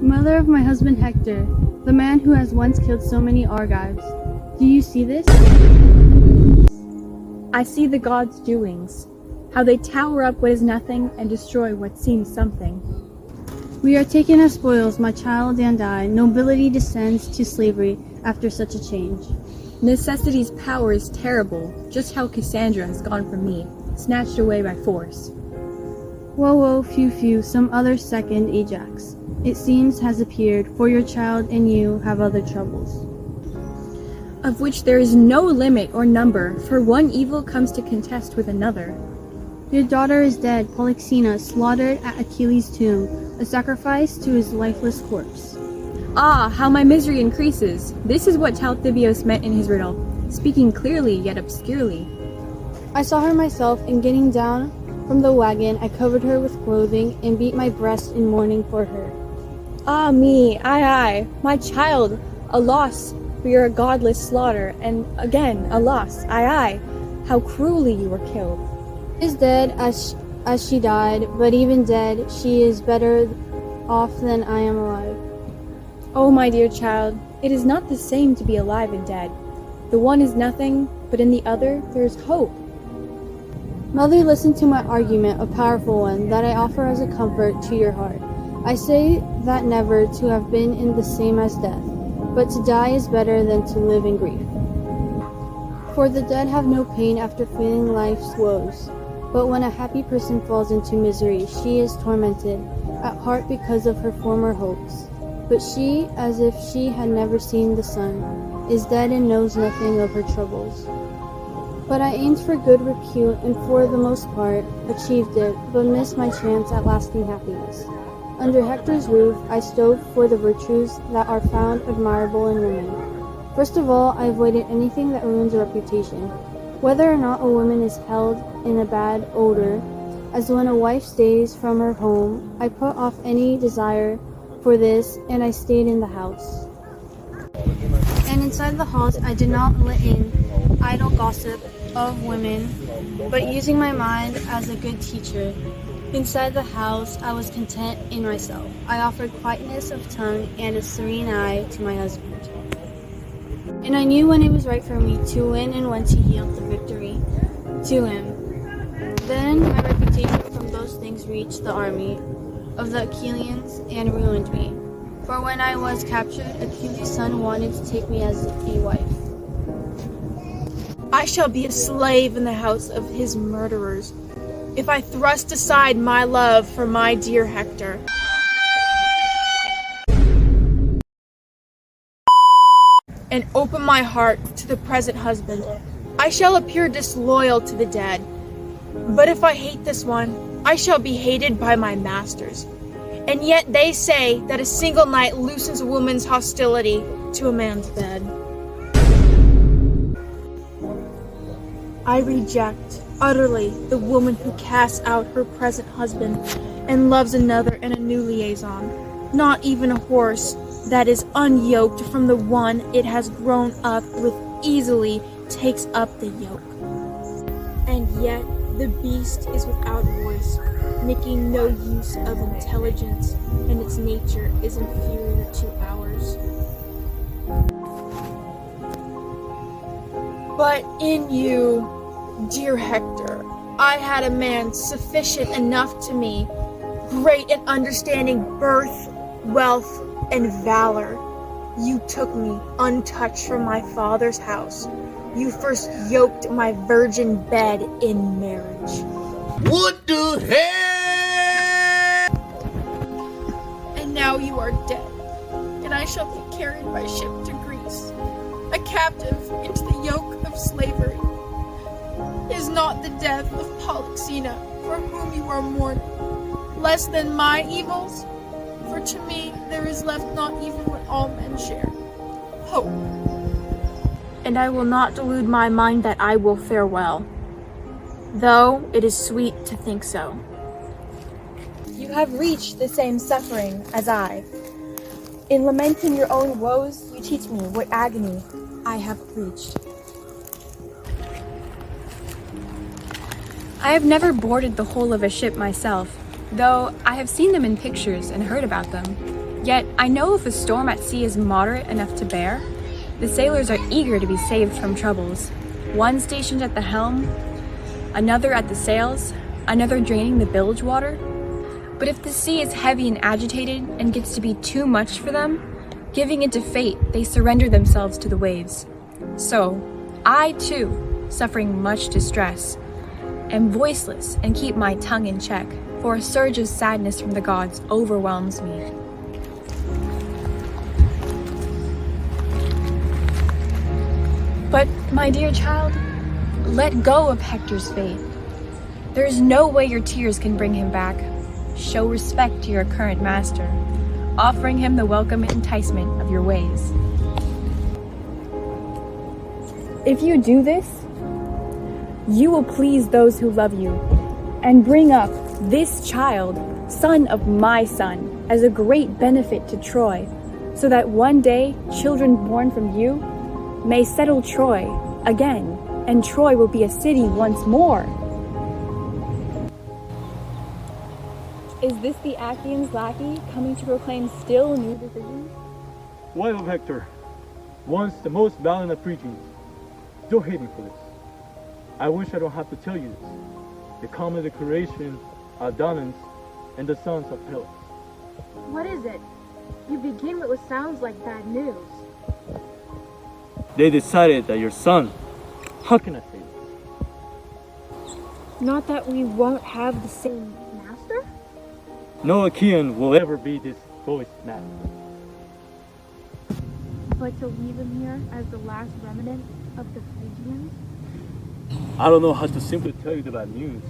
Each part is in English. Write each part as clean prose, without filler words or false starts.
Mother of my husband Hector, the man who has once killed so many Argives. Do you see this? I see the gods' doings, how they tower up what is nothing and destroy what seems something. We are taken as spoils, my child and I. Nobility descends to slavery after such a change. Necessity's power is terrible, just how Cassandra has gone from me, snatched away by force. Woe, woe, few, few, some other second Ajax, it seems, has appeared, for your child and you have other troubles. Of which there is no limit or number, for one evil comes to contest with another. Your daughter is dead, Polyxena, slaughtered at Achilles' tomb, a sacrifice to his lifeless corpse. Ah, how my misery increases! This is what Talthybios meant in his riddle, speaking clearly yet obscurely. I saw her myself, and getting down from the wagon, I covered her with clothing and beat my breast in mourning for her. Ah me, I, my child, a loss for your godless slaughter, and again a loss, I, how cruelly you were killed. She is dead as she died, but even dead, she is better off than I am alive. Oh, my dear child, it is not the same to be alive and dead. The one is nothing, but in the other there is hope. Mother, listen to my argument, a powerful one, that I offer as a comfort to your heart. I say that never to have been in the same as death, but to die is better than to live in grief. For the dead have no pain after feeling life's woes, but when a happy person falls into misery, she is tormented at heart because of her former hopes. But she, as if she had never seen the sun, is dead and knows nothing of her troubles. But I aimed for good repute, and for the most part achieved it, but missed my chance at lasting happiness. Under Hector's roof, I strove for the virtues that are found admirable in women. First of all, I avoided anything that ruins a reputation, whether or not a woman is held in a bad odor, as when a wife stays from her home. I put off any desire for this, and I stayed in the house. And inside the halls, I did not let in idle gossip of women, but using my mind as a good teacher. Inside the house, I was content in myself. I offered quietness of tongue and a serene eye to my husband. And I knew when it was right for me to win and when to yield the victory to him. Then my reputation from those things reached the army of the Achaeans and ruined me. For when I was captured, Achilles' son wanted to take me as a wife. I shall be a slave in the house of his murderers, if I thrust aside my love for my dear Hector. And open my heart to the present husband. I shall appear disloyal to the dead. But if I hate this one, I shall be hated by my masters. And yet they say that a single night loosens a woman's hostility to a man's bed. I reject utterly the woman who casts out her present husband and loves another and a new liaison. Not even a horse that is unyoked from the one it has grown up with easily takes up the yoke. And yet the beast is without voice, making no use of intelligence, and its nature is inferior to ours. But in you, dear Hector, I had a man sufficient enough to me, great in understanding birth, wealth, and valor. You took me untouched from my father's house. You first yoked my virgin bed in marriage. What the hell? And now you are dead, and I shall be carried by ship to Greece, a captive into the yoke of slavery. Is not the death of Polyxena, for whom you are mourning, less than my evils? For to me there is left not even what all men share, hope. and I will not delude my mind that I will fare well, though it is sweet to think so. You have reached the same suffering as I. In lamenting your own woes, you teach me what agony I have reached. I have never boarded the hull of a ship myself, though I have seen them in pictures and heard about them. Yet I know if a storm at sea is moderate enough to bear, the sailors are eager to be saved from troubles. One stationed at the helm, another at the sails, another draining the bilge water. But if the sea is heavy and agitated and gets to be too much for them, giving into fate, they surrender themselves to the waves. So, I too, suffering much distress, am voiceless and keep my tongue in check, for a surge of sadness from the gods overwhelms me. But, my dear child, let go of Hector's fate. There is no way your tears can bring him back. Show respect to your current master, offering him the welcome enticement of your ways. If you do this, you will please those who love you, and bring up this child, son of my son, as a great benefit to Troy, so that one day children born from you may settle Troy again, and Troy will be a city once more. Is this the Achaeans' lackey coming to proclaim still new decisions? Wife of Hector, once the most valiant of Phrygians, don't hate me for this. I wish I don't have to tell you this. The common declaration of Donans and the sons of Hellas. What is it? You begin with what sounds like bad news. They decided that your son, how can I say this? Not that we won't have the same master? No Achaean will ever be this boy's master. But to leave him here as the last remnant of the Phrygians? I don't know how to simply tell you the bad news.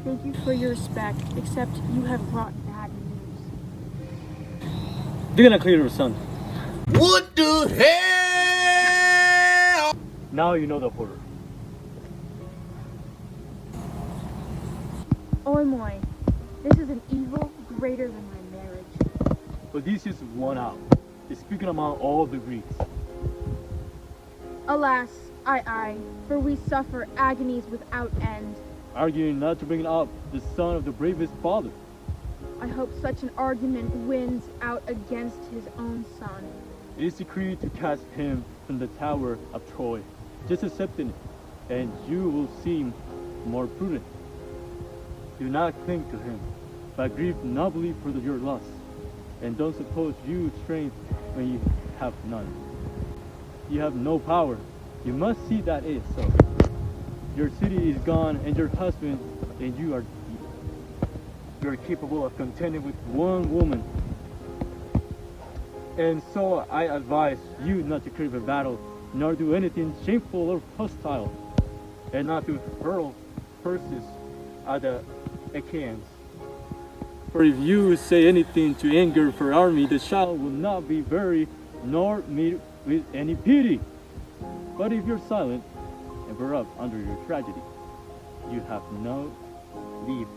Thank you for your respect, except you have brought bad news. They're gonna clear your son. What the hell? Now you know the order. Oimoy, this is an evil greater than my marriage. But this is one out. It's speaking among all the Greeks. Alas, I, for we suffer agonies without end. Arguing not to bring up the son of the bravest father. I hope such an argument wins out against his own son. It is decreed to cast him from the tower of Troy. Just accept it, and you will seem more prudent. Do not cling to him, but grieve nobly for your loss, and don't suppose you strength when you have none. You have no power. You must see that it is so. Your city is gone, and your husband, and you are defeated. You are capable of contending with one woman. And so I advise you not to crave a battle, nor do anything shameful or hostile, and not to hurl curses at the Achaeans. For if you say anything to anger for army, the child will not be buried, nor meet with any pity. But if you're silent and bear up under your tragedy, you have no leave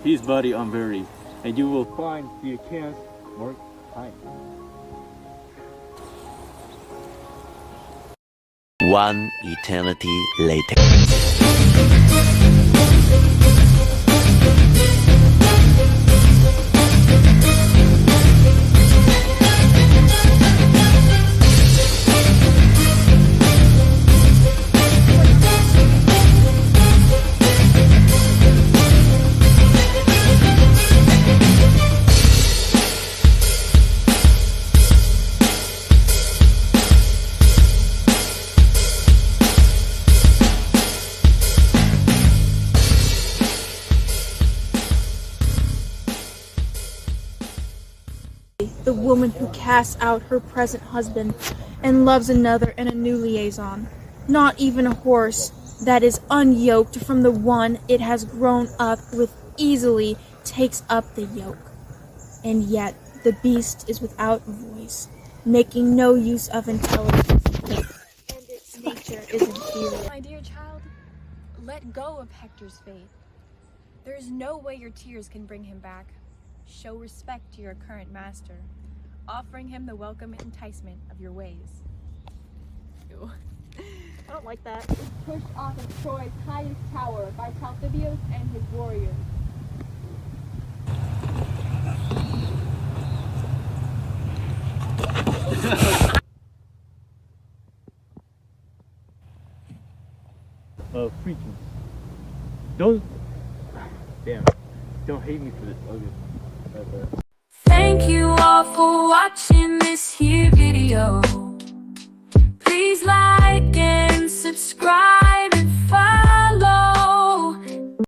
his body unburied, and you will find the Achaeans more kind. One eternity later. The woman who casts out her present husband and loves another and a new liaison, not even a horse that is unyoked from the one it has grown up with easily takes up the yoke. And yet the beast is without a voice, making no use of intelligence, and Ophelia. My dear child, let go of Hector's fate. There is no way your tears can bring him back. Show respect to your current master, offering him the welcome enticement of your ways. Ew. I don't like that. Pushed off of Troy's highest tower by Talthybius and his warriors. Freaking. Don't hate me for this. Okay. Thank you all for watching this here video. Please like and subscribe.